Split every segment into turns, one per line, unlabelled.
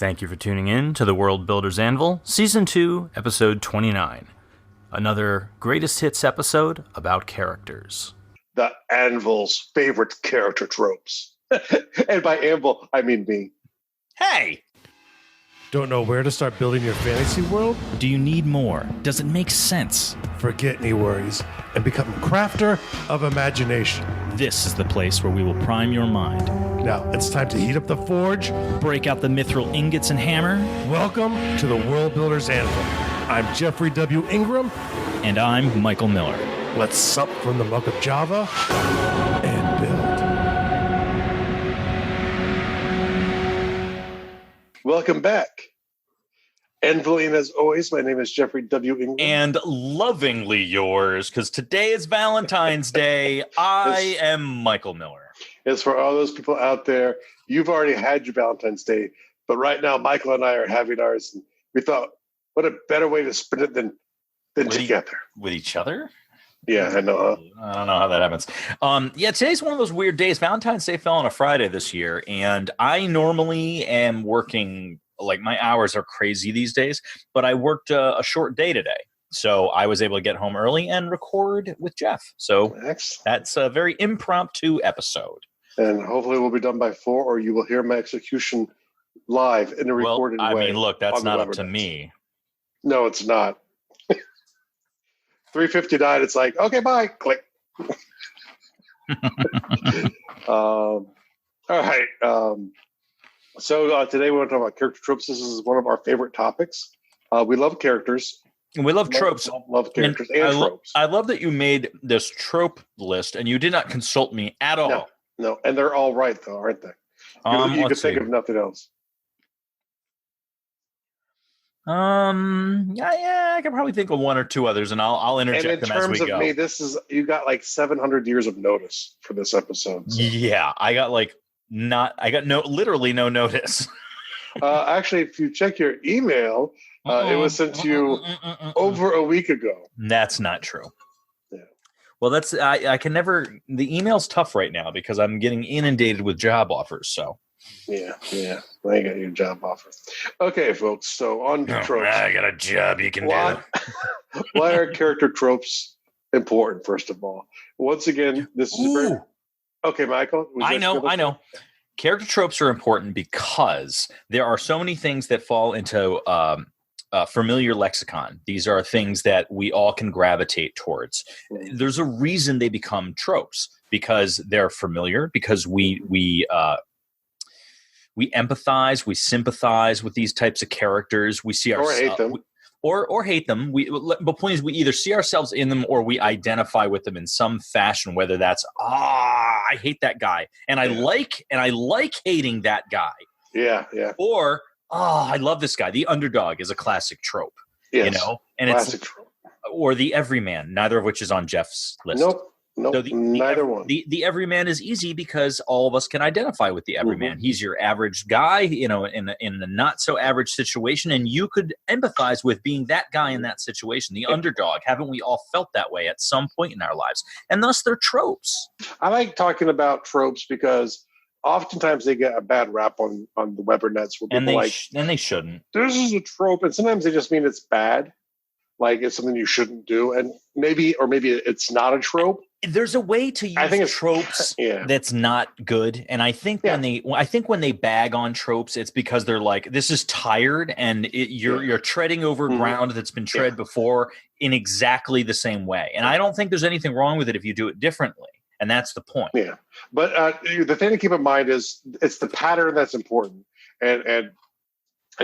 Thank you for tuning in to the World Builders Anvil, Season 2, Episode 29. Another greatest hits episode about characters.
The Anvil's favorite character tropes. And by Anvil, I mean me.
Hey!
Don't know where to start building your fantasy world?
Do you need more? Does it make sense?
Forget any worries and become a crafter of imagination.
This is the place where we will prime your mind.
Now, it's time to heat up the forge.
Break out the mithril ingots and hammer.
Welcome to the World Builders Anvil. I'm Jeffrey W. Ingram.
And I'm Michael Miller.
Let's sup from the muck of Java and build.
Welcome back. Anvilian as always, my name is Jeffrey W. Ingram.
And lovingly yours, because today is Valentine's Day. I am Michael Miller.
It's for all those people out there, you've already had your Valentine's Day, but right now Michael and I are having ours, and we thought, what a better way to spend it than together.
With each other?
Yeah, I know.
I don't know how that happens. Today's one of those weird days. Valentine's Day fell on a Friday this year, and I normally am working, like my hours are crazy these days, but I worked a short day today. So I was able to get home early and record with Jeff. So that's a very impromptu episode.
And hopefully we'll be done by 4, or you will hear my execution live in a recorded way.
I mean, look, that's not up to me.
No, it's not. 3:59, it's like, okay, bye. Click. All right. So today we want to talk about character tropes. This is one of our favorite topics. We love characters.
And we love tropes.
Love characters and tropes.
I love that you made this trope list and you did not consult me at all.
No. And they're all right, though, aren't they? You can think of nothing else.
I can probably think of one or two others, and I'll interject them as we go.
In terms of me, you got like 700 years of notice for this episode. So.
Yeah, I got literally no notice.
Actually, if you check your email, it was sent to you over a week ago.
That's not true.
Yeah.
Well, I can never. The email's tough right now because I'm getting inundated with job offers. So.
Yeah. I got your job offer. Okay, folks. So on to tropes.
I got a job you can do.
Why are character tropes important? First of all, once again, this is very. Okay, Michael.
I know. Character tropes are important because there are so many things that fall into familiar lexicon. These are things that we all can gravitate towards. There's a reason they become tropes because they're familiar. Because we empathize, we sympathize with these types of characters. We see ourselves,
or hate them,
or hate them. The point is, we either see ourselves in them or we identify with them in some fashion. Whether that's I hate that guy, and I like hating that guy.
Yeah.
Or I love this guy. The underdog is a classic trope.
Yes,
and
classic trope.
Or the everyman, neither of which is on Jeff's list.
Nope, neither one.
The everyman is easy because all of us can identify with the everyman. Mm-hmm. He's your average guy, in a not so average situation, and you could empathize with being that guy in that situation. The underdog, haven't we all felt that way at some point in our lives? And thus, they're tropes.
I like talking about tropes because oftentimes they get a bad rap on the Weber nets.
And they shouldn't.
This is a trope, and sometimes they just mean it's bad. Like it's something you shouldn't do, and maybe it's not a trope.
There's a way to use tropes that's not good, and I think when they bag on tropes, it's because they're like, this is tired, and you're treading over ground that's been tread before in exactly the same way. And I don't think there's anything wrong with it if you do it differently, and that's the point.
Yeah, but the thing to keep in mind is it's the pattern that's important, and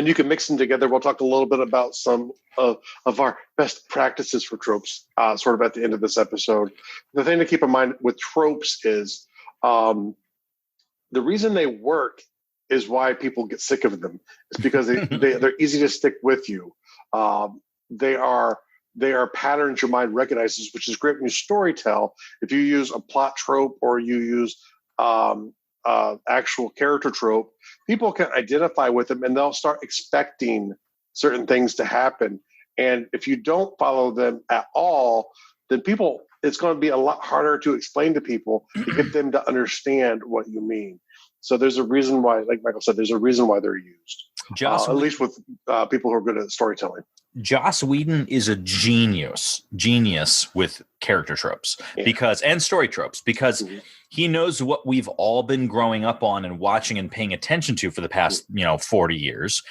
you can mix them together. We'll talk a little bit about some of our best practices for tropes sort of at the end of this episode. The thing to keep in mind with tropes is the reason they work is why people get sick of them. It's because they're easy to stick with you. They are patterns your mind recognizes, which is great when you storytell. If you use a plot trope or you use actual character trope, people can identify with them and they'll start expecting certain things to happen. And if you don't follow them at all, then it's going to be a lot harder to explain to people to get them to understand what you mean. So there's a reason why, like Michael said, there's a reason why they're used.
Joss
at least with people who are good at storytelling.
Joss Whedon is a genius with character tropes and story tropes, because he knows what we've all been growing up on and watching and paying attention to for the past 40 years.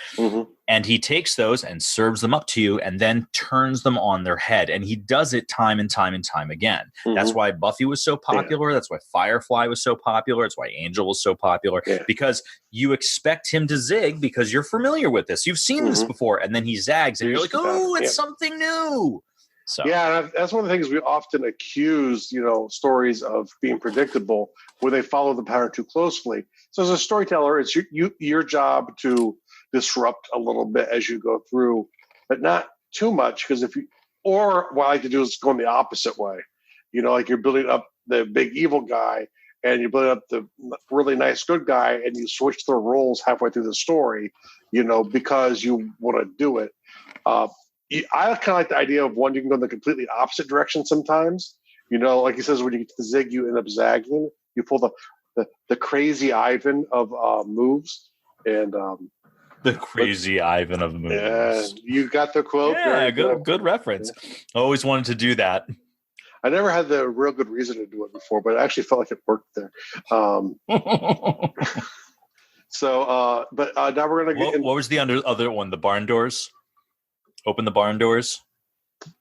And he takes those and serves them up to you and then turns them on their head. And he does it time and time and time again. That's why Buffy was so popular. That's why Firefly was so popular. That's why Angel was so popular, because you expect him to zig because you're familiar with this. You've seen this before. And then he zags and you're like, oh, it's something new. So
yeah, that's one of the things we often accuse, stories of being predictable where they follow the pattern too closely. So as a storyteller, it's your job to disrupt a little bit as you go through, but not too much, because what I like to do is go in the opposite way. Like you're building up the big evil guy and you build up the really nice good guy and you switch their roles halfway through the story, because you want to do it. I kind of like the idea of one, you can go in the completely opposite direction sometimes. Like he says, when you get to the zig, you end up zagging. You pull the crazy Ivan of moves, and
the crazy Ivan of moves.
Yeah, you got the quote.
Yeah, good reference. Yeah. Always wanted to do that.
I never had the real good reason to do it before, but it actually felt like it worked there. So, but now we're going to get.
What was the other one? The barn doors. Open the barn doors.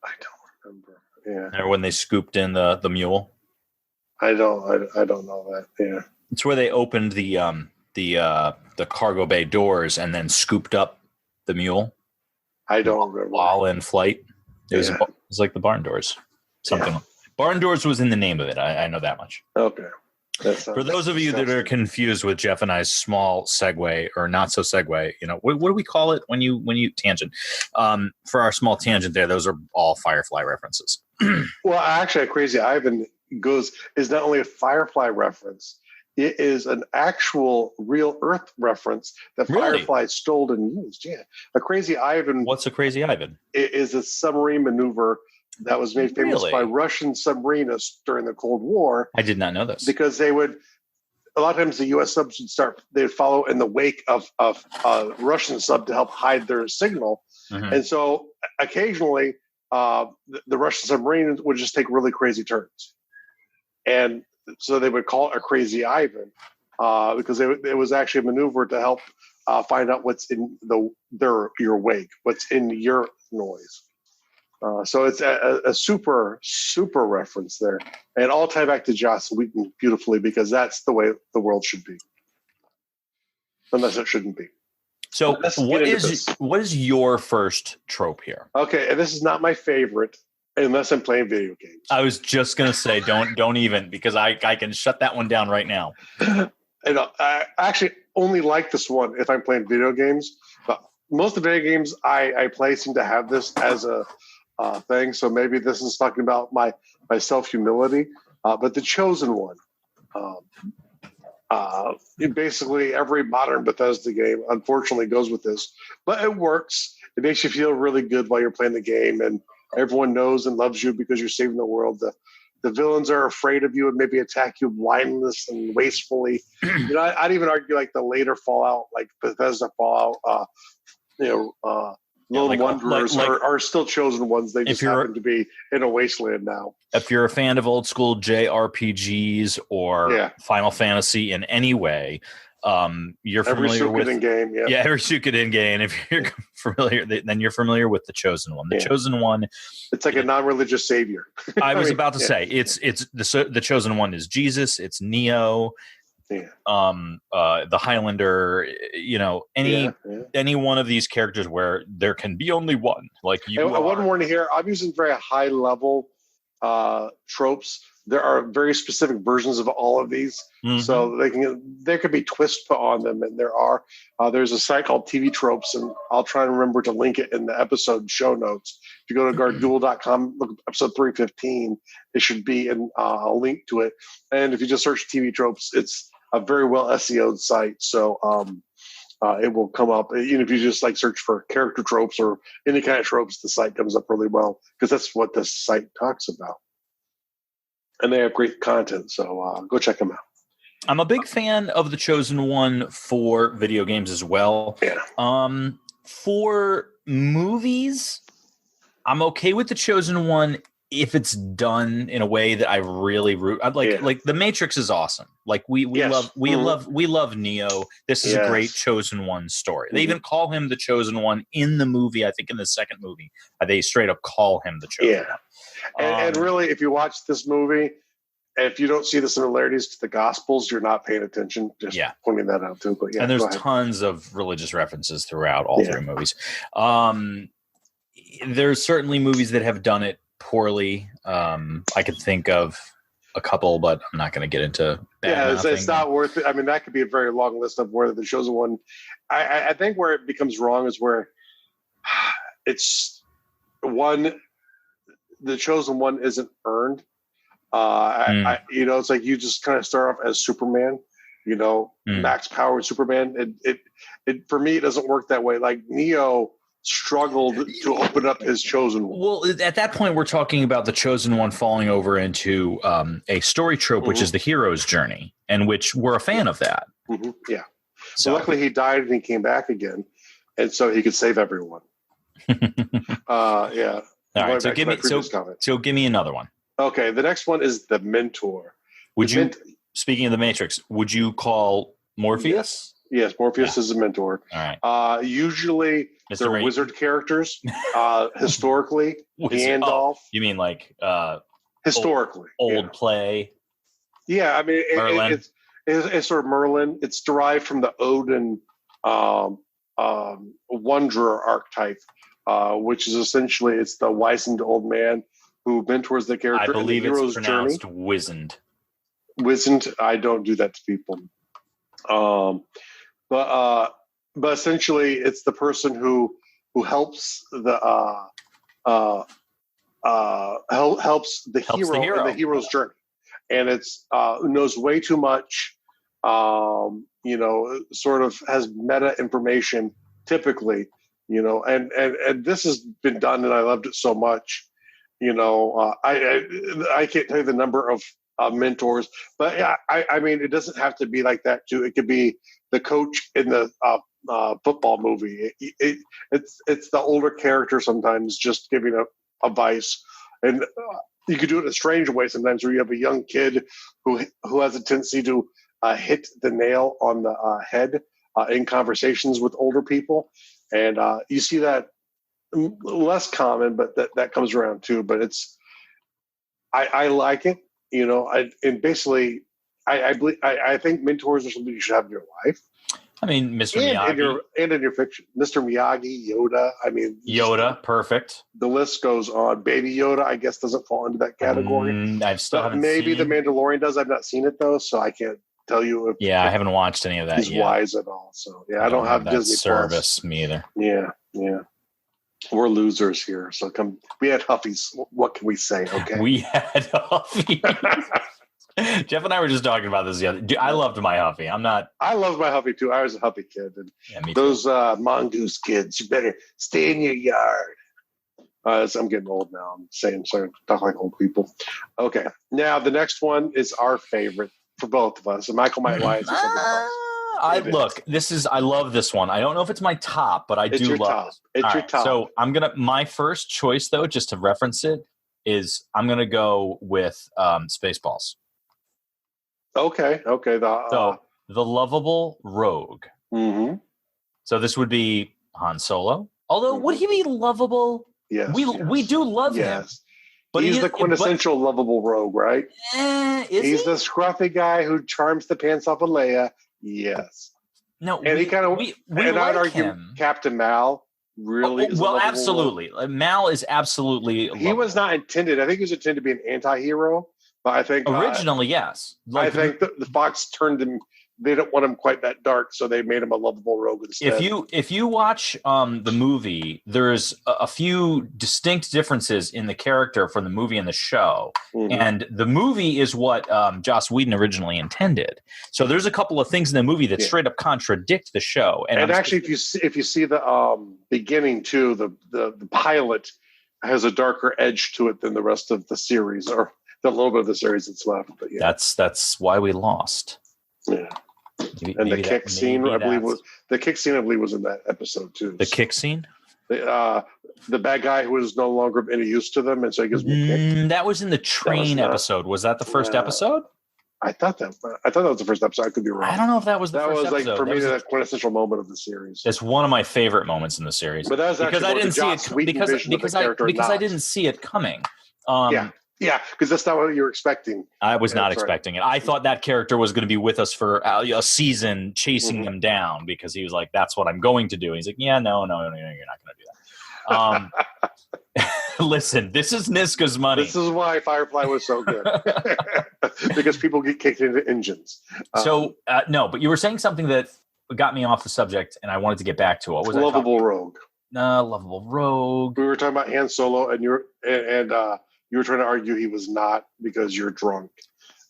I don't remember. Yeah.
Or when they scooped in the mule.
I don't know that. Yeah.
It's where they opened the cargo bay doors and then scooped up the mule.
I don't remember.
While in flight. It was like the barn doors. Something. Yeah. Barn doors was in the name of it. I know that much.
Okay.
For those of you that are confused with Jeff and I's small segue or not so segue, what do we call it when you tangent? For our small tangent there, those are all Firefly references.
Well, actually, Crazy Ivan is not only a Firefly reference, it is an actual real Earth reference that Firefly stole and used. Yeah, a Crazy Ivan.
What's a Crazy Ivan?
It is a submarine maneuver that was made famous by Russian submarinists during the Cold War.
I did not know this.
Because a lot of times the U.S. subs they'd follow in the wake of Russian sub to help hide their signal. And so occasionally the Russian submarine would just take really crazy turns. And so they would call it a Crazy Ivan because it was actually a maneuver to help find out what's in your wake, what's in your noise. So it's a super, super reference there. And all tie back to Joss Whedon beautifully, because that's the way the world should be. Unless it shouldn't be.
So what is your first trope here?
Okay, and this is not my favorite unless I'm playing video games.
I was just going to say, don't even, because I can shut that one down right now.
I actually only like this one if I'm playing video games. But most of the video games I play seem to have this as a thing, so maybe this is talking about my self-humility, but the Chosen One, basically every modern Bethesda game unfortunately goes with this, but it works. It makes you feel really good while you're playing the game, and everyone knows and loves you because you're saving the world. The villains are afraid of you and maybe attack you blindless and wastefully. I'd even argue like the later Fallout, like Bethesda Fallout, Lone Wanderers are still chosen ones. They just happen to be in a wasteland now.
If you're a fan of old school JRPGs or Final Fantasy in any way, you're familiar with every Suikoden game. If you're familiar, then you're familiar with the Chosen One. The Chosen One,
it's like a non-religious savior.
I was about to say it's the Chosen One is Jesus. It's Neo. The Highlander, any one of these characters where there can be only one. Like you,
one warning here: I'm using very high level tropes. There are very specific versions of all of these, so there could be twists put on them, and there's a site called TV Tropes, and I'll try and remember to link it in the episode show notes. If you go to guardduel.com, look at episode 315, it should be in a link to it. And if you just search TV Tropes, it's a very well SEO'd site, so it will come up. Even if you just search for character tropes or any kind of tropes, the site comes up really well, because that's what this site talks about. And they have great content, so go check them out.
I'm a big fan of the Chosen One for video games as well.
Yeah.
For movies, I'm okay with the Chosen One if it's done in a way that I really root. I'd like The Matrix is awesome. Like we love Neo. This is a great Chosen One story. They even call him the Chosen One in the movie. I think in the second movie, they straight up call him the Chosen One.
And really, if you watch this movie, if you don't see the similarities to the Gospels, you're not paying attention. Just pointing that out too. But
and there's tons of religious references throughout all three movies. There's certainly movies that have done it poorly. I could think of a couple, but I'm not going to get into that.
It's not worth it. I mean, that could be a very long list of where the Chosen One. I think where it becomes wrong is where it's one. The Chosen One isn't earned. It's like you just kind of start off as Superman. Max power Superman. It for me, it doesn't work that way. Like Neo struggled to open up his Chosen One.
Well, at that point, we're talking about the Chosen One falling over into a story trope, which is the hero's journey, and which we're a fan of that.
Mm-hmm. Yeah. So luckily, he died and he came back again, and so he could save everyone. Yeah.
All right. So give me another one.
Okay. The next one is the Mentor.
Speaking of the Matrix, would you call Morpheus?
Yes, Morpheus is a mentor.
All right.
Usually they're wizard characters. Historically, Gandalf.
You mean like
historically
old play?
Yeah, I mean it's sort of Merlin. It's derived from the Odin Wanderer archetype, which is essentially it's the wizened old man who mentors the character.
I believe
in the hero's
it's pronounced
journey.
wizened.
Wizened. I don't do that to people. But essentially, it's the person who helps the helps the hero in the hero's journey, and it's knows way too much. Sort of has meta information typically. And this has been done, and I loved it so much. I can't tell you the number of mentors, but I mean, it doesn't have to be like that too. It could be the coach in the football movie. It's the older character sometimes just giving advice, and you could do it in a strange way sometimes, where you have a young kid who has a tendency to hit the nail on the head in conversations with older people, and you see that less common, but that comes around too. But I like it. And basically, I think mentors are something you should have in your life.
I mean, Mr. Miyagi.
And in your fiction. Mr. Miyagi, Yoda. I mean,
Yoda, perfect.
The list goes on. Baby Yoda, I guess, doesn't fall into that category. Maybe The Mandalorian does. I've not seen it, though, so I can't tell you if
I haven't watched any of that
he's
yet.
Wise at all. So, I don't have
that
Disney
service,
Plus.
me either.
Yeah. We're losers here. So we had Huffies. What can we say? Okay.
We had Huffies. Jeff and I were just talking about this the other day. I loved my Huffy.
I loved my Huffy too. I was a Huffy kid. And
me
those mongoose kids, you better stay in your yard. I'm getting old now. I'm saying sorry, talk like old people. Okay. Now the next one is our favorite for both of us. And Michael might lie to something else.
I love this one. I don't know if it's my top, but I do love it.
It's your top.
So my first choice though, just to reference it, is I'm gonna go with Spaceballs.
Okay.
The Lovable Rogue.
Mm-hmm.
So this would be Han Solo. Although, would he be lovable?
Yes.
We do love him.
But he's the quintessential lovable rogue, right? He's the scruffy guy who charms the pants off of Leia. Yes.
No,
and he kind of. And I'd argue Captain Mal really.
Absolutely. Mal is absolutely.
He was not intended. I think he was intended to be an anti-hero. But I think
originally, yes.
I think the Fox turned him. They don't want him quite that dark, so they made him a lovable rogue instead.
If you watch the movie, there's a few distinct differences in the character from the movie and the show, and the movie is what Joss Whedon originally intended. So there's a couple of things in the movie that straight up contradict the show.
And actually, if you see the beginning too, the pilot has a darker edge to it than the rest of the series, or the little bit of the series that's left. But
that's why we lost.
Yeah. And the kick scene, I believe, was in that episode too.
The kick scene.
The bad guy who was no longer of any use to them, and so he gives them a kick.
That was in the train episode. Was that the first episode?
I thought that was the first episode. I could be wrong.
I don't know if that was the first episode.
That was like for me the quintessential moment of the series.
It's one of my favorite moments in the series.
But that was
because I didn't see it because I didn't see it coming.
Yeah, because that's not what you were expecting.
I was not expecting it. I thought that character was going to be with us for a season, chasing them down, because he was like, "That's what I'm going to do." And he's like, "Yeah, no, you're not going to do that." Listen, this is Niska's money.
This is why Firefly was so good, because people get kicked into engines.
No, but you were saying something that got me off the subject, and I wanted to get back to it. What was
Lovable Rogue?
Lovable Rogue.
We were talking about Han Solo, and you were trying to argue he was not because you're drunk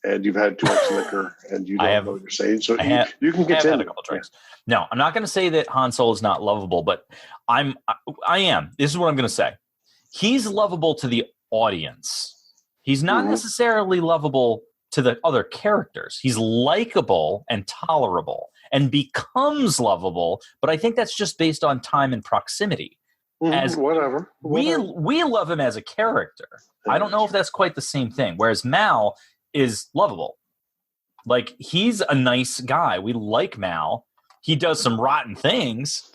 and you've had too much liquor and you don't know what you're saying. So you can continue.
I have had a couple drinks. No, I'm not going to say that Han Solo is not lovable, but I am. This is what I'm going to say. He's lovable to the audience. He's not necessarily lovable to the other characters. He's likable and tolerable and becomes lovable, but I think that's just based on time and proximity. As
whatever.
We love him as a character. I don't know if that's quite the same thing. Whereas Mal is lovable. Like, he's a nice guy. We like Mal. He does some rotten things,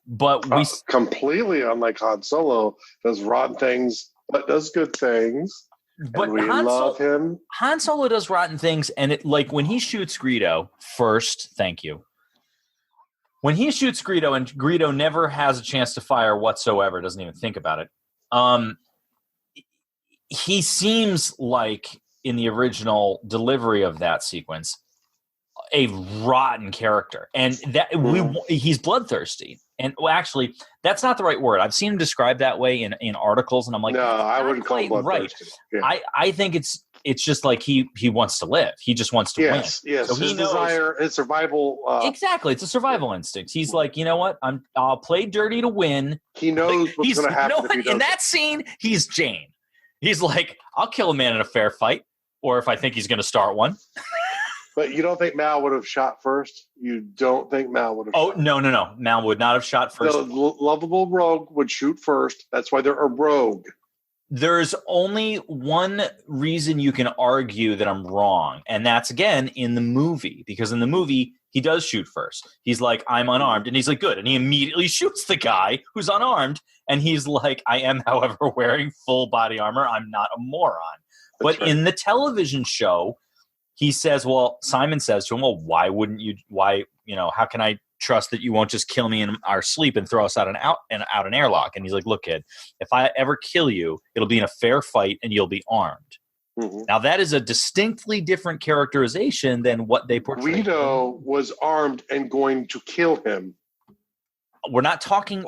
but we
completely unlike Han Solo, does rotten things but does good things. But we love him.
Han Solo does rotten things, and it, like, when he shoots Greedo first, thank you. When he shoots Greedo and Greedo never has a chance to fire whatsoever, doesn't even think about it. He seems like, in the original delivery of that sequence, a rotten character, and that he's bloodthirsty. And actually, that's not the right word. I've seen him described that way in articles, and I'm like,
no, I wouldn't call him bloodthirsty.
Right. Yeah. I think it's just like he wants to live. He just wants to win.
Yes, so his desire, his survival.
Exactly, it's a survival instinct. He's like, you know what? I'll play dirty to win.
He knows what's going to happen.
In that scene, he's Jane. He's like, I'll kill a man in a fair fight, or if I think he's going to start one.
But you don't think Mal would have shot first? You don't think Mal would have shot?
No. Mal would not have shot first.
The lovable Rogue would shoot first. That's why they're a rogue.
There's only one reason you can argue that I'm wrong, and that's, again, in the movie. Because in the movie, he does shoot first. He's like, I'm unarmed. And he's like, good. And he immediately shoots the guy who's unarmed. And he's like, I am, however, wearing full body armor. I'm not a moron. But in the television show, he says, well, Simon says to him, well, how can I trust that you won't just kill me in our sleep and throw us out an airlock? And he's like, look, kid, if I ever kill you, it'll be in a fair fight and you'll be armed. Mm-hmm. Now, that is a distinctly different characterization than what they portray.
Greedo was armed and going to kill him.
We're not making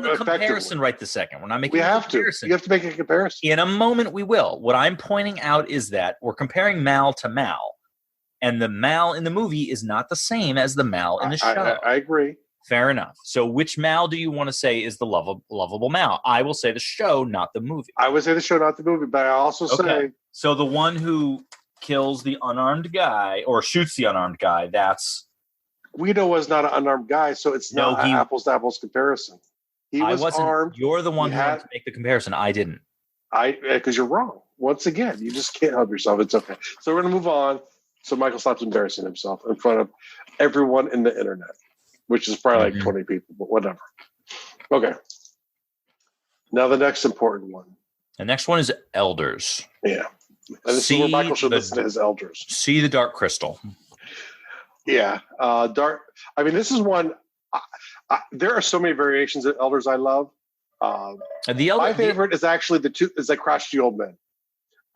the comparison right this second. We're not making a comparison.
You have to make a comparison.
In a moment, we will. What I'm pointing out is that we're comparing Mal to Mal. And the Mal in the movie is not the same as the Mal in the show.
I agree.
Fair enough. So which Mal do you want to say is the lovable Mal? I will say the show, not the movie.
I would say the show, not the movie. But I also say...
So the one who kills the unarmed guy, or shoots the unarmed guy, that's...
Guido was not an unarmed guy, so it's not an apples-to-apples comparison. He was armed.
You're the one who had to make the comparison. I didn't.
Because you're wrong. Once again, you just can't help yourself. It's okay. So we're going to move on. So Michael stops embarrassing himself in front of everyone in the internet, which is probably like 20 people, but whatever. Okay. Now the next important one.
The next one is Elders.
Yeah. And this is where Michael should listen to his Elders.
See the Dark Crystal.
Yeah. This is one. There are so many variations of Elders I love. My favorite is actually Crash the Old Men.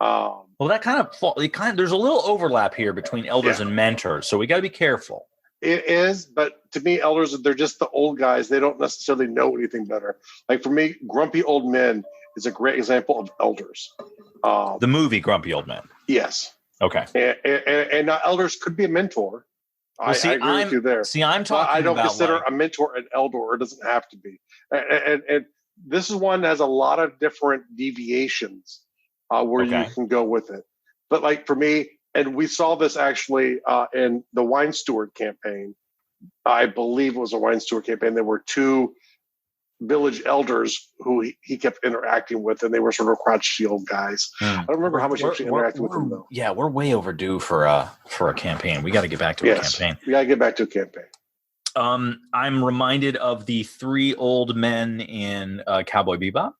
Well, there's a little overlap here between Elders and Mentors, so we got to be careful.
It is, but to me, Elders, they're just the old guys. They don't necessarily know anything better. Like for me, Grumpy Old Men is a great example of Elders.
The movie Grumpy Old Men.
Yes.
Okay.
And Elders could be a mentor.
Well,
I agree with you there.
See, I'm talking about...
I don't consider a mentor an Elder. It doesn't have to be. And this is one that has a lot of different deviations where you can go with it. But like for me, and we saw this actually in the Wine Steward campaign. I believe it was a Wine Steward campaign. There were two village elders who he kept interacting with, and they were sort of crotch shield guys. I don't remember how much he actually interacted with them, though.
Yeah, we're way overdue for a campaign. We got to get back to a campaign.
We got to get back to a campaign.
I'm reminded of the three old men in Cowboy Bebop.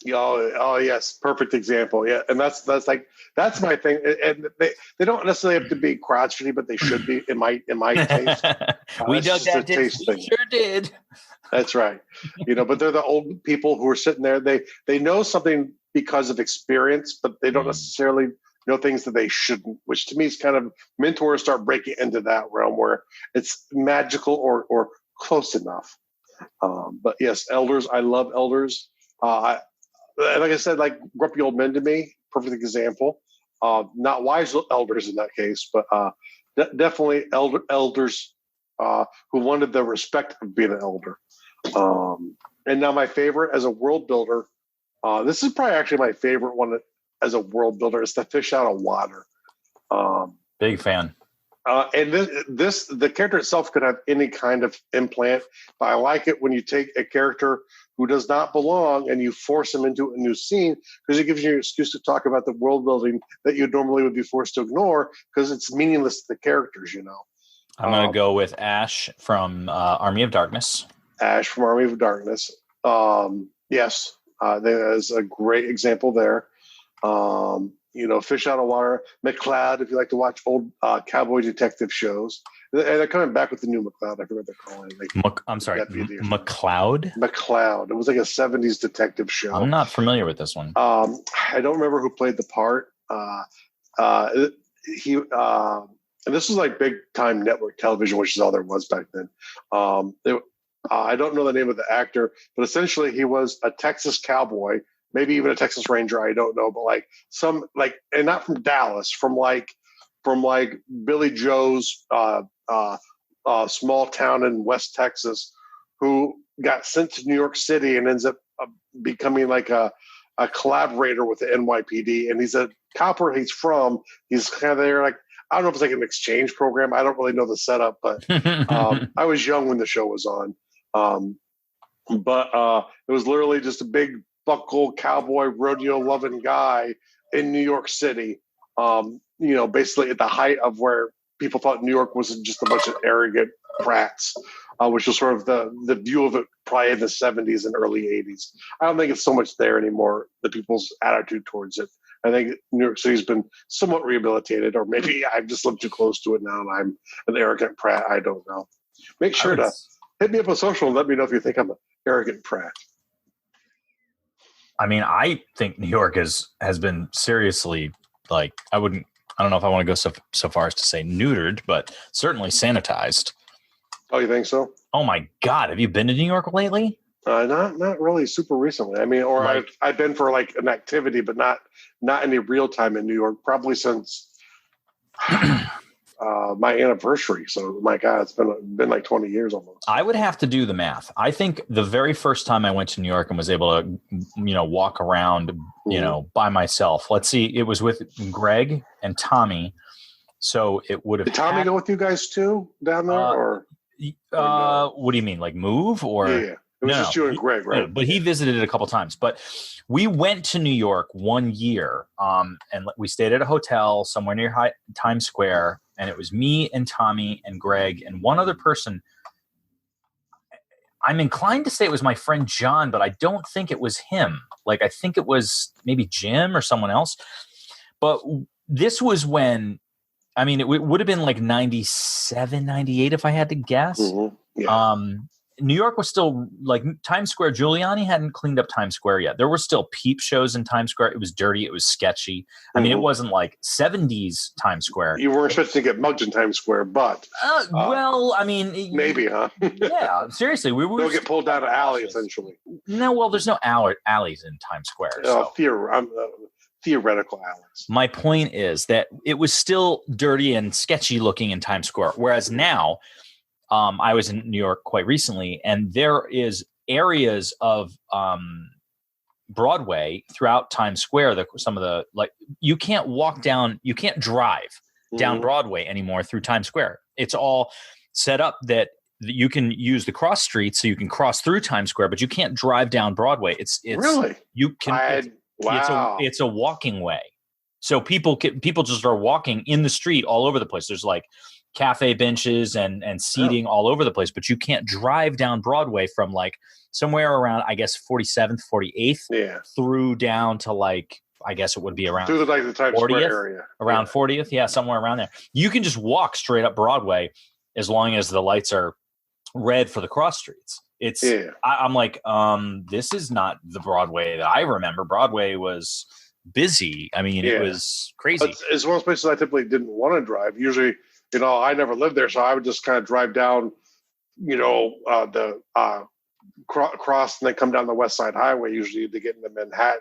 Oh yes, perfect example. Yeah, and that's my thing. And they don't necessarily have to be crotchety, but they should be in my taste.
We dug that ditch. We sure did.
That's right. But they're the old people who are sitting there. They know something because of experience, but they don't necessarily know things that they shouldn't, which to me is kind of mentors start breaking into that realm where it's magical or close enough. But yes, elders. I love elders. Like I said, like grumpy old men to me, perfect example. Not wise elders in that case, but definitely elders who wanted the respect of being an elder. And now my favorite as a world builder, this is probably actually my favorite one as a world builder, is the fish out of water.
Big fan.
And the character itself could have any kind of implant, but I like it when you take a character who does not belong and you force them into a new scene, because it gives you an excuse to talk about the world building that you normally would be forced to ignore because it's meaningless to the characters,
I'm going to go with Ash from Army of Darkness.
Ash from Army of Darkness. Yes, I think that is a great example there. Fish out of water. McCloud, if you like to watch old cowboy detective shows. And they're coming back with the new McCloud. I forget what they're calling it.
I'm sorry, McCloud?
McCloud. It was like a 70s detective show.
I'm not familiar with this one.
I don't remember who played the part. And this was like big time network television, which is all there was back then. I don't know the name of the actor, but essentially he was a Texas cowboy, maybe even a Texas Ranger. I don't know, but and not from Dallas, from Billy Joe's small town in West Texas, who got sent to New York City and ends up becoming like a collaborator with the NYPD. And he's a cop where he's from. He's kind of there, like, I don't know if it's like an exchange program. I don't really know the setup, but I was young when the show was on. But it was literally just a big buckle cowboy rodeo loving guy in New York City. Basically at the height of where people thought New York was just a bunch of arrogant brats, which was sort of the view of it probably in the 70s and early 80s. I don't think it's so much there anymore, the people's attitude towards it. I think New York City's been somewhat rehabilitated, or maybe I've just lived too close to it now and I'm an arrogant prat. I don't know. Make sure to hit me up on social and let me know if you think I'm an arrogant prat.
I mean, I think New York has been seriously, like, I don't know if I want to go so far as to say neutered, but certainly sanitized.
Oh, you think so?
Oh my God. Have you been to New York lately?
Not really super recently. I mean, or I've been for like an activity, but not any real time in New York, probably since my anniversary. So my God, it's been like 20 years almost.
I would have to do the math. I think the very first time I went to New York and was able to, walk around, by myself. Let's see. It was with Greg and Tommy. So it would have.
Did Tommy go with you guys too down there, or?
No? What do you mean? Like move or?
Yeah. It was just you and Greg, right?
But he visited it a couple times. But we went to New York one year, and we stayed at a hotel somewhere near Times Square, and it was me and Tommy and Greg and one other person. I'm inclined to say it was my friend John, but I don't think it was him. Like, I think it was maybe Jim or someone else. But this was when, I mean, it would have been like 97, 98 if I had to guess.
Mm-hmm. Yeah.
New York was still like Times Square. Giuliani hadn't cleaned up Times Square yet. There were still peep shows in Times Square. It was dirty. It was sketchy. I mean, it wasn't like 70s Times Square.
You weren't supposed to get mugged in Times Square, but
well, I mean,
maybe, huh?
Yeah, seriously, we were.
They'll get pulled down an alley, essentially.
No, well, there's no alleys in Times Square.
Theoretical alleys.
My point is that it was still dirty and sketchy looking in Times Square, whereas now. I was in New York quite recently, and there is areas of Broadway throughout Times Square, some of the, like, you can't drive down Broadway anymore through Times Square. It's all set up that you can use the cross streets, so you can cross through Times Square, but you can't drive down Broadway. It's
really,
you can.
Wow.
It's a walking way, so people just are walking in the street all over the place. There's like cafe benches and seating all over the place, but you can't drive down Broadway from like somewhere around, I guess, 47th, 48th, through down to like, I guess it would be around
through the Times
40th,
Square area,
around 40th, somewhere around there. You can just walk straight up Broadway as long as the lights are red for the cross streets. It's I'm like, this is not the Broadway that I remember. Broadway was busy. I mean, it was crazy.
But it's one of those places I typically didn't want to drive. Usually, I never lived there, so I would just kind of drive down, the cross and then come down the West Side Highway, usually to get into Manhattan.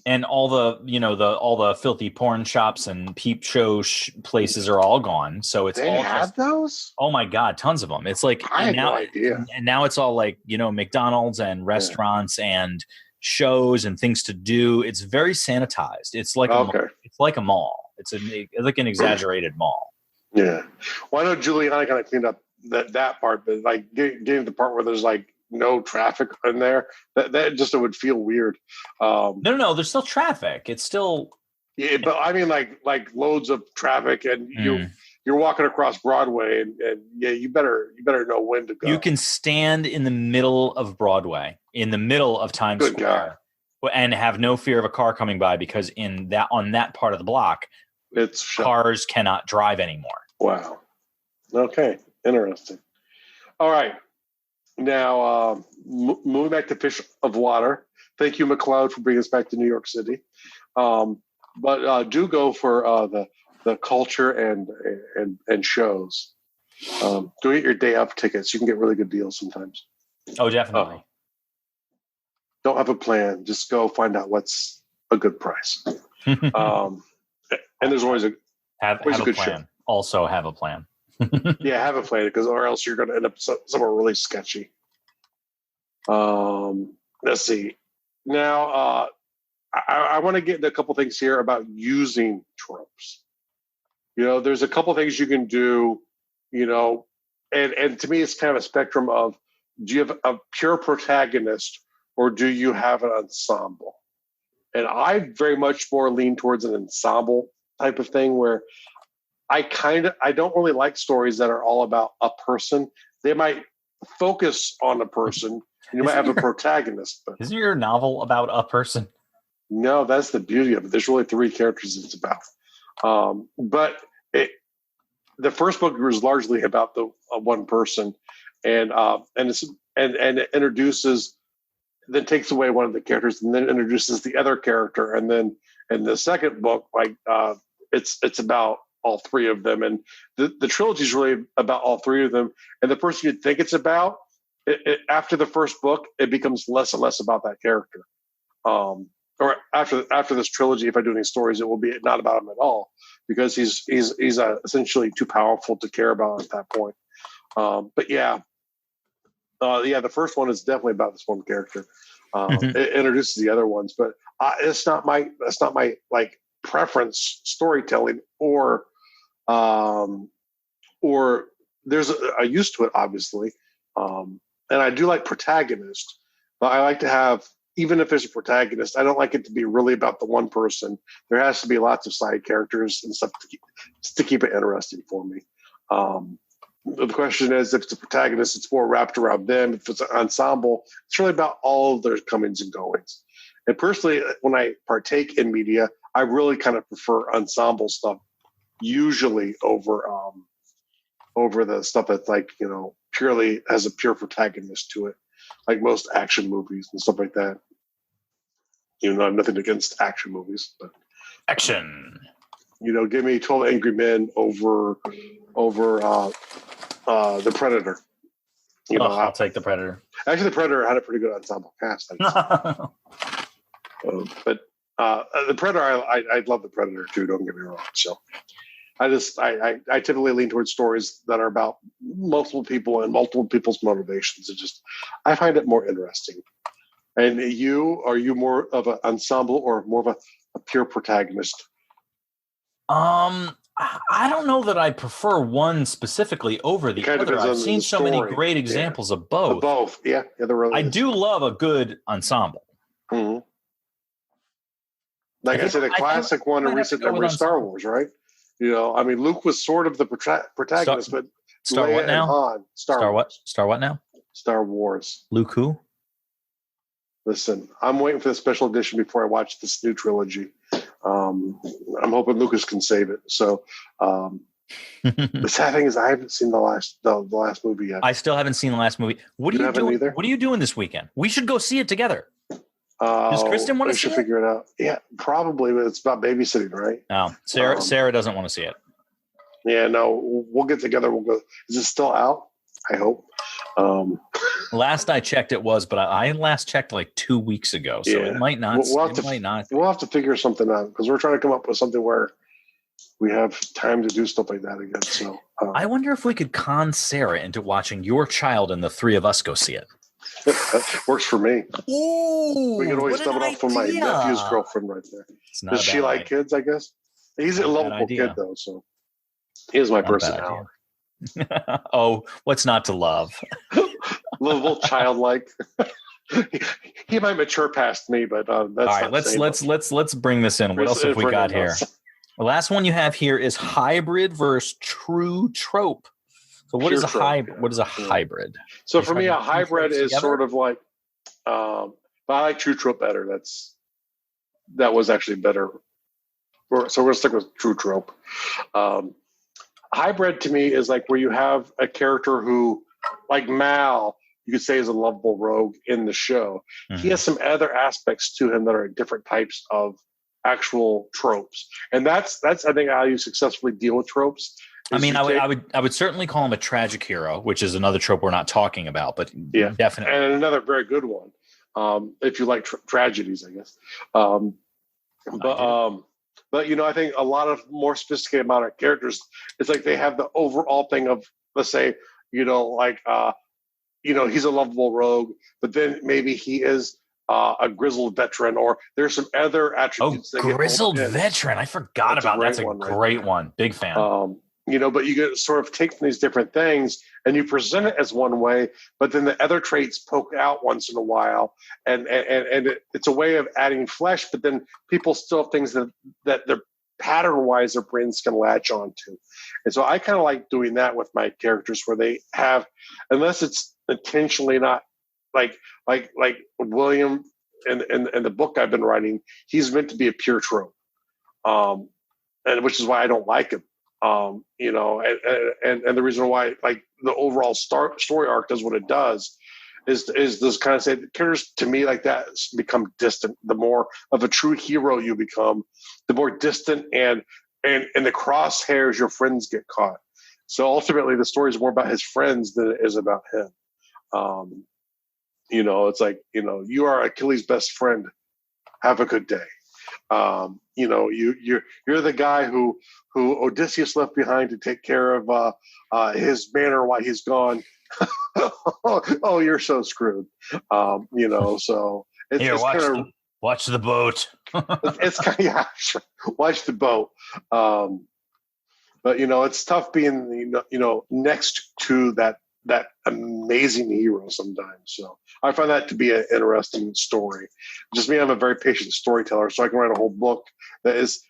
And all the filthy porn shops and peep show places are all gone. So it's
they
all
have those.
Oh my God, tons of them. It's like
I had no idea.
And now it's all like McDonald's and restaurants and shows and things to do. It's very sanitized. It's like it's like a mall. It's like an exaggerated mall.
Yeah. Well, I know Giuliani kind of cleaned up that part, but like getting to the part where there's like no traffic in there, that just, it would feel weird.
No, there's still traffic. It's still
but I mean like loads of traffic, and you're walking across Broadway, and you better know when to go.
You can stand in the middle of Broadway, in the middle of Times Square, and have no fear of a car coming by, because on that part of the block, cars cannot drive anymore.
Wow. Okay. Interesting. All right. Now, moving back to Fish of Water. Thank you, McLeod, for bringing us back to New York City. But do go for the culture and shows. Go get your day of tickets. You can get really good deals sometimes.
Oh, definitely.
Don't have a plan. Just go find out what's a good price. And there's always a good plan. Show.
Also have a plan.
Have a plan, or else you're going to end up somewhere really sketchy. Let's see. Now, I want to get into a couple things here about using tropes. There's a couple things you can do, and to me, it's kind of a spectrum of, do you have a pure protagonist or do you have an ensemble? And I very much more lean towards an ensemble type of thing, where I don't really like stories that are all about a person. They might focus on a person, and you might have a protagonist. But
isn't your novel about a person?
No, that's the beauty of it. There's really 3 characters it's about. But the first book was largely about the one person, and it introduces, then takes away one of the characters, and then introduces the other character, and then in the second book, it's about all 3 of them, and the trilogy is really about all 3 of them. And the person you'd think it's about, after the first book, it becomes less and less about that character. Or after this trilogy, if I do any stories, it will be not about him at all, because he's essentially too powerful to care about at that point. But the first one is definitely about this one character. It introduces the other ones, but that's not my like preference storytelling, or there's a use to it, obviously. And I do like protagonist, but I like to have, even if there's a protagonist, I don't like it to be really about the one person. There has to be lots of side characters and stuff to keep it interesting for me. The question is, if it's a protagonist, it's more wrapped around them. If it's an ensemble, it's really about all of their comings and goings. And personally, when I partake in media, I really kind of prefer ensemble stuff, usually over the stuff that's like, purely has a pure protagonist to it, like most action movies and stuff like that. I have nothing against action movies, but
action.
Give me 12 Angry Men over the Predator.
I'll take the Predator.
Actually, the Predator had a pretty good ensemble cast. But the Predator, I love the Predator too. Don't get me wrong. So I typically lean towards stories that are about multiple people and multiple people's motivations. I find it more interesting. And are you more of an ensemble or more of a pure protagonist?
I don't know that I prefer one specifically over the
kind of
other.
depends
I've
on
seen
the
so many
story.
great examples of both.
Both, yeah, there really
I
is.
do love a good ensemble.
Mm-hmm. Like I said, a classic one in recent memory, Star Wars, right? I mean, Luke was sort of the protagonist, but
Star
Leia
what now?
and Han.
Star what? Star what now?
Star Wars.
Luke who?
Listen, I'm waiting for the special edition before I watch this new trilogy. I'm hoping Lucas can save it. So the sad thing is I haven't seen the last movie yet.
I still haven't seen the last movie. What are you doing?
Either?
What are you doing this weekend? We should go see it together. Does Kristen want to see it?
We should figure it out. Yeah, probably, but it's about babysitting, right?
Oh, Sarah doesn't want to see it.
Yeah, no, we'll get together. We'll go. Is it still out? I hope.
Last I checked, it was, but I last checked like 2 weeks ago, so it might not.
We'll have to figure something out because we're trying to come up with something where we have time to do stuff like that again. So
I wonder if we could con Sarah into watching your child and the three of us go see it.
Works for me.
Ooh,
we can always step it off from my nephew's girlfriend right there. Does she like kids? I guess he's a lovable kid though, so he is my personality.
Oh, what's not to love?
Lovable, childlike. He might mature past me, but that's all
right. Let's bring this in. What else have we got here? The last one you have here is hybrid versus true trope. So what is a hybrid? What is a hybrid?
So for me, a hybrid is sort of like, but I like true trope better. That was actually better. So we're gonna stick with true trope. Hybrid to me is like where you have a character who, like Mal, you could say is a lovable rogue in the show. Mm-hmm. He has some other aspects to him that are different types of actual tropes, and that's I think how you successfully deal with tropes.
I mean, I would certainly call him a tragic hero, which is another trope we're not talking about, but yeah, definitely,
and another very good one. If you like tragedies, I guess. But I think a lot of more sophisticated modern characters, it's like they have the overall thing of, let's say, he's a lovable rogue, but then maybe he is a grizzled veteran, or there's some other attributes.
Oh, grizzled veteran! I forgot about that. That's a great one. Big fan.
But you get sort of take from these different things and you present it as one way, but then the other traits poke out once in a while, and it's a way of adding flesh. But then people still have things that they're pattern-wise their brains can latch onto, and so I kind of like doing that with my characters, where they have, unless it's intentionally not like William in the book I've been writing, he's meant to be a pure trope, and which is why I don't like him. And the reason why, like, the overall story arc does what it does is this kind of say characters to me like that become distant. The more of a true hero you become, the more distant and the crosshairs your friends get caught. So ultimately, the story is more about his friends than it is about him. It's like, you are Achilles' best friend. Have a good day. You're the guy who Odysseus left behind to take care of his banner while he's gone. Oh, you're so screwed. So it's,
here,
it's
watch the boat.
It's kind of sure. Watch the boat. But it's tough being next to that amazing hero sometimes. So I find that to be an interesting story. Just me, I'm a very patient storyteller, so I can write a whole book that is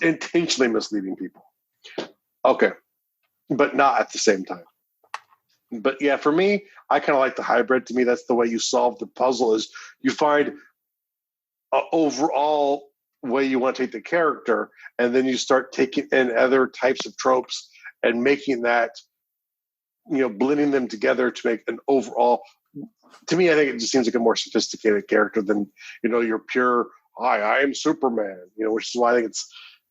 intentionally misleading people. Okay, but not at the same time. But yeah, for me, I kind of like the hybrid. To me, that's the way you solve the puzzle, is you find an overall way you want to take the character, and then you start taking in other types of tropes and making that, blending them together to make an overall. To me, I think it just seems like a more sophisticated character than your pure "Hi, I am Superman." Which is why I think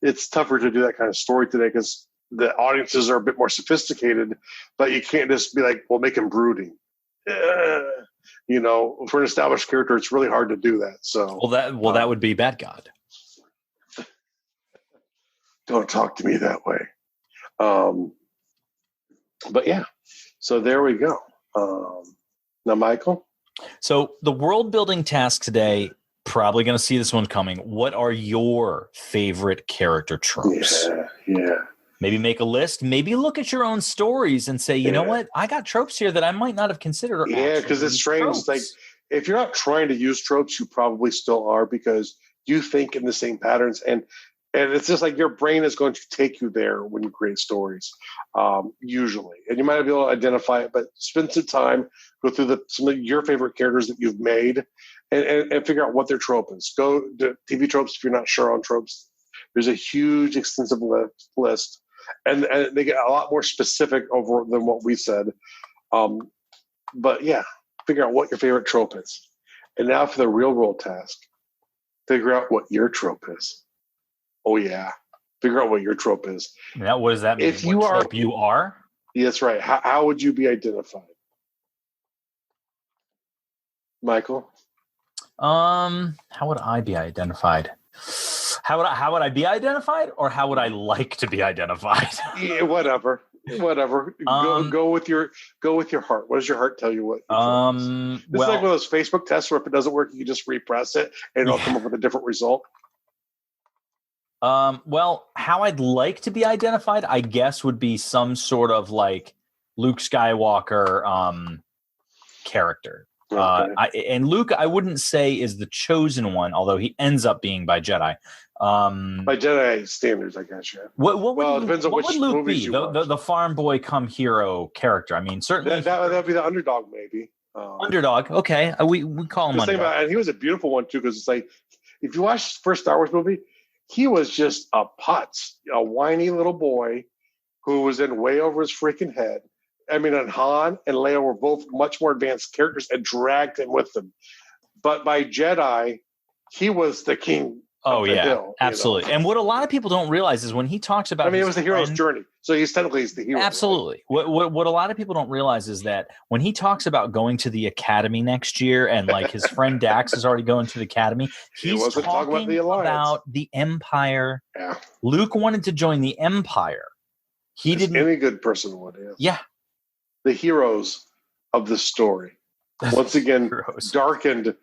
it's tougher to do that kind of story today, because the audiences are a bit more sophisticated. But you can't just be like, "Well, make him brooding." For an established character, it's really hard to do that. So,
that would be Bad God.
Don't talk to me that way. But yeah, so there we go. Now, Michael,
So the world building task today, probably going to see this one coming. What are your favorite character tropes?
Yeah.
Maybe make a list. Maybe look at your own stories and say, you know what? I got tropes here that I might not have considered.
Yeah, because it's strange.
Tropes.
Like, if you're not trying to use tropes, you probably still are, because you think in the same patterns, and it's just like your brain is going to take you there when you create stories, usually. And you might not be able to identify it, but spend some time, go through some of your favorite characters that you've made, and figure out what their trope is. Go to TV tropes if you're not sure on tropes. There's a huge, extensive list, and they get a lot more specific over than what we said. But yeah, figure out what your favorite trope is. And now for the real world task, figure out what your trope is. Oh yeah, figure out what your trope is.
Now, what does that mean?
If you
what
are,
trope you are?
Yeah, that's right. How would you be identified, Michael?
How would I be identified? How would I be identified, or how would I like to be identified?
Yeah, whatever. Go with your heart. What does your heart tell you? What? This is like one of those Facebook tests where if it doesn't work, you can just repress it and it'll come up with a different result.
Well, how I'd like to be identified, I guess, would be some sort of like Luke Skywalker character.
Okay.
And Luke, I wouldn't say is the chosen one, although he ends up being by Jedi.
By Jedi standards, I guess. Yeah.
What
it depends on which
would Luke
movies
be? The farm boy come hero character. I mean, certainly
that'd be the underdog, maybe.
Underdog. Okay, we call him underdog.
And he was a beautiful one too, because it's like, if you watch the first Star Wars movie, he was just a putz, a whiny little boy who was in way over his freaking head. I mean, and Han and Leia were both much more advanced characters and dragged him with them. But by Jedi, he was the king.
Oh, yeah,
hill,
absolutely. And what a lot of people don't realize is when he talks about,
it was the hero's journey. So he's technically the hero.
Absolutely. Right? What a lot of people don't realize is that when he talks about going to the academy next year, and like his friend Dax is already going to the academy, he's talking about the Empire.
Yeah.
Luke wanted to join the Empire. He didn't.
Any good person would.
Yeah.
The heroes of the story, once again, darkened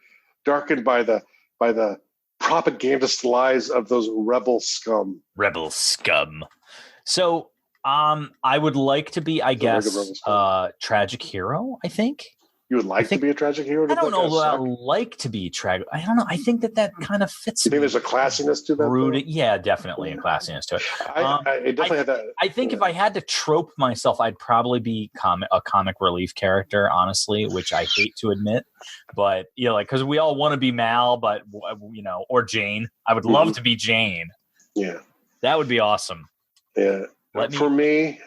by the propagandist lies of those rebel scum.
So, I would like to be, I guess, tragic hero. I think
you would like to be a tragic hero.
I don't know about like to be tragic. I don't know. I think that kind of fits.
You think there's a classiness to that?
Yeah, definitely a classiness to it.
It definitely had that.
I think if I had to trope myself, I'd probably be a comic relief character, honestly, which I hate to admit. But like, because we all want to be Mal, but or Jane. I would love to be Jane.
Yeah,
that would be awesome.
Yeah, for me,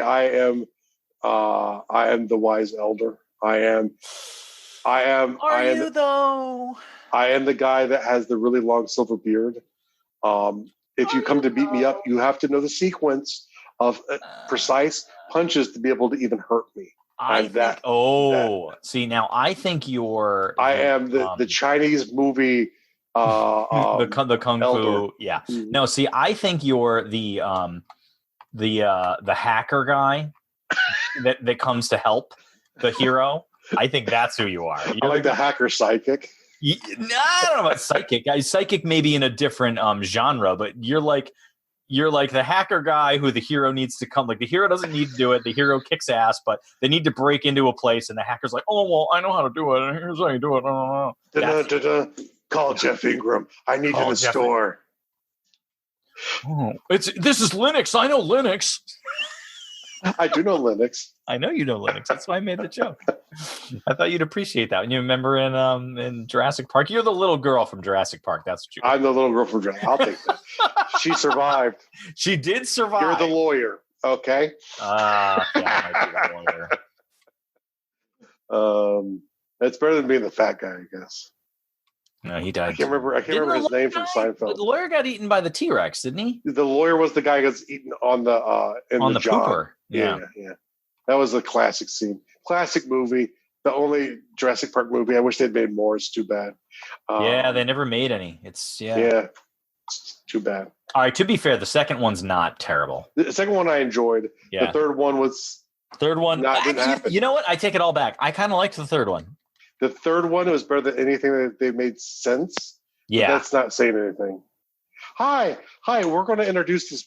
I am the wise elder. I am
though?
I am the guy that has the really long silver beard. If you come to beat me up, you have to know the sequence of precise punches to be able to even hurt me.
See, now I think you're.
I am the Chinese movie.
the kung
elder.
fu. Yeah. Mm-hmm. No, see, I think you're the hacker guy that comes to help the hero. I think that's who you are.
You're like the hacker psychic.
I don't know about psychic. Psychic maybe in a different genre, but you're like the hacker guy who the hero needs to come. Like, the hero doesn't need to do it. The hero kicks ass, but they need to break into a place, and the hacker's like, "Oh well, I know how to do it. And here's how you do it."
Call Jeff Ingram. I need you in the store.
Oh, this is Linux. I know Linux.
I do know Linux.
I know you know Linux. That's why I made the joke. I thought you'd appreciate that. And you remember in Jurassic Park, you're the little girl from Jurassic Park. That's what you.
I'm the little girl from Jurassic. I'll take that. She survived.
She did survive.
You're the lawyer. Okay.
Yeah, I might be the lawyer.
It's better than being the fat guy, I guess.
No, he died.
I can't remember his name from Seinfeld.
The lawyer got eaten by the T-Rex, didn't he?
The lawyer was the guy who gets eaten on the
pooper. Yeah.
That was a classic scene. Classic movie. The only Jurassic Park movie. I wish they'd made more. It's too bad.
They never made any. It's
it's too bad.
All right. To be fair, the second one's not terrible.
The second one I enjoyed.
Yeah.
The third one was.
Didn't happen. You know what? I take it all back. I kind of liked the third one.
The third one was better than anything that they made sense.
Yeah.
That's not saying anything. Hi. We're going to introduce these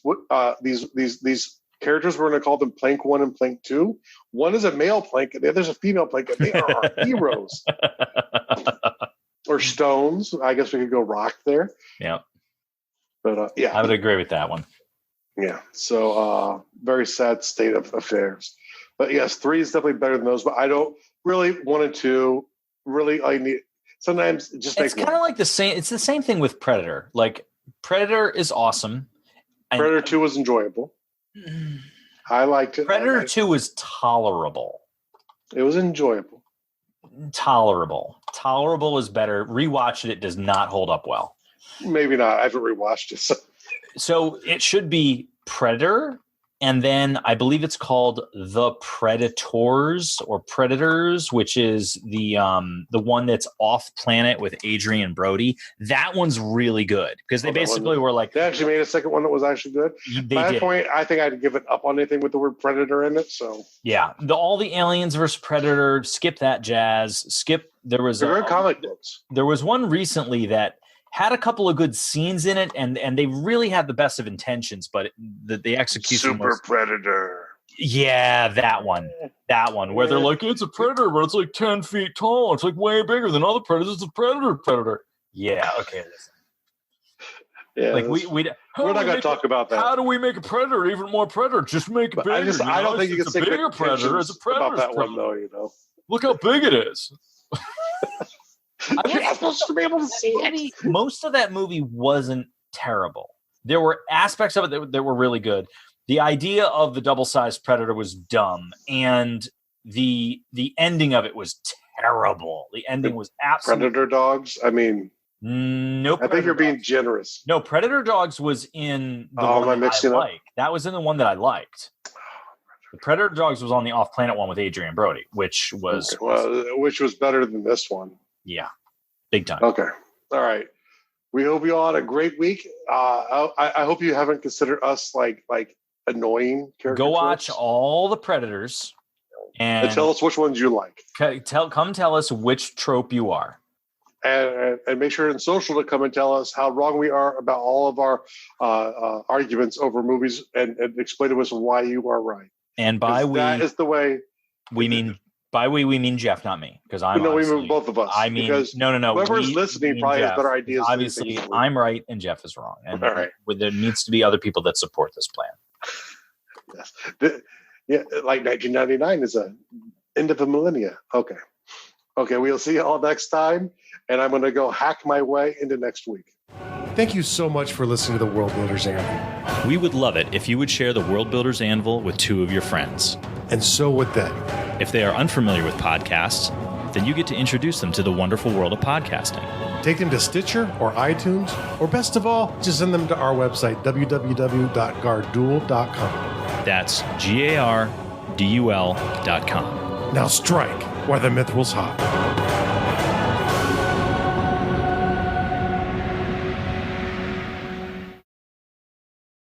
characters. We're going to call them Plank 1 and Plank 2. One is a male Plank, and the other's a female Plank, and they are our heroes. Or stones. I guess we could go rock there.
Yeah.
But yeah.
I would agree with that one.
Yeah. So very sad state of affairs. But yes, 3 is definitely better than those. But I don't really 1 and 2. Really, I need. Sometimes it just makes.
It's kind of like the same. It's the same thing with Predator. Like Predator is awesome.
Predator 2 was enjoyable. I liked it.
Predator 2 was tolerable.
It was enjoyable.
Tolerable is better. Rewatched it does not hold up well.
Maybe not. I haven't rewatched it.
So it should be Predator, and then I believe it's called The Predators or Predators, which is the one that's off planet with Adrian Brody. That one's really good because they basically were like
they actually made a second one that was actually good. By that point, I think I'd give it up on anything with the word Predator in it. So
yeah, all the Aliens versus Predator. Skip that jazz. There was
comic books.
There was one recently that had a couple of good scenes in it, and they really had the best of intentions, but the execution
Super Predator.
Yeah, that one where they're like, it's a predator, but it's like 10 feet tall. It's like way bigger than other predators. It's a predator. Yeah, okay.
Yeah,
like we're not
going to talk about that.
How do we make a predator even more predator? Just make it bigger.
I don't think you can say
bigger predator. It's a predator
about that one, though. You know,
look how big it is.
You're not supposed to be able to see it.
Most of that movie wasn't terrible. There were aspects of it that were really good. The idea of the double-sized predator was dumb, and the ending of it was terrible. The ending was absolutely
Predator dogs. I mean,
no.
I think you're being generous.
No, Predator Dogs was in the
one
that I
liked.
That was in the one that I liked. The Predator Dogs was on the off-planet one with Adrian Brody, which was
better than this one.
Yeah, big time.
Okay. All right. We hope you all had a great week. I hope you haven't considered us like annoying characters.
Go watch all the Predators and
tell us which ones you like.
Come tell us which trope you are.
And make sure in social to come and tell us how wrong we are about all of our arguments over movies and explain to us why you are right.
And by we,
that is the way
we mean. By we mean Jeff, not me, because I'm.
No, we mean both of us.
I mean,
because
no.
Whoever's listening probably has better ideas.
Obviously, I'm right and Jeff is wrong, and
all right.
There needs to be other people that support this plan.
Yes, like 1999 is a end of a millennia. Okay, we'll see you all next time, and I'm going to go hack my way into next week.
Thank you so much for listening to the World Builders Anvil.
We would love it if you would share the World Builders Anvil with 2 of your friends.
And so would they.
If they are unfamiliar with podcasts, then you get to introduce them to the wonderful world of podcasting.
Take them to Stitcher or iTunes, or best of all, just send them to our website, www.garduel.com.
That's GARDUL.com.
Now strike while the mithril's hot.